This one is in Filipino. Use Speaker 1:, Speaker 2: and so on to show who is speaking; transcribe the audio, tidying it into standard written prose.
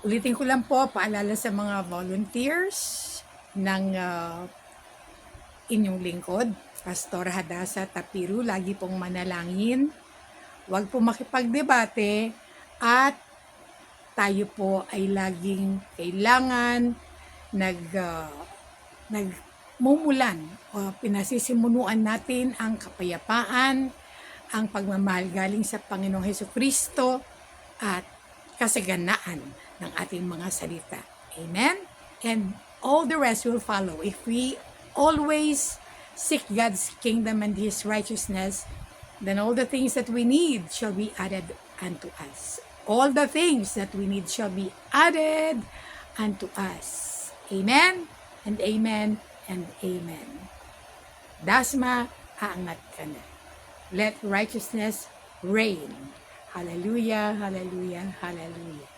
Speaker 1: Ulitin ko lang po, paalala sa mga volunteers ng inyong lingkod, Pastor Hadasa Tapiru, lagi pong manalangin. Huwag po makipagdebate at tayo po ay laging kailangan nagmumulan o pinasisimunuan natin ang kapayapaan, ang pagmamahal galing sa Panginoong Hesukristo at kasaganaan ng ating mga salita. Amen? And all the rest will follow if we always seek God's kingdom and His righteousness. Then all the things that we need shall be added unto us. All the things that we need shall be added unto us. Amen and amen and amen. Dasma, aangat ka na. Let righteousness reign. Hallelujah, hallelujah, hallelujah.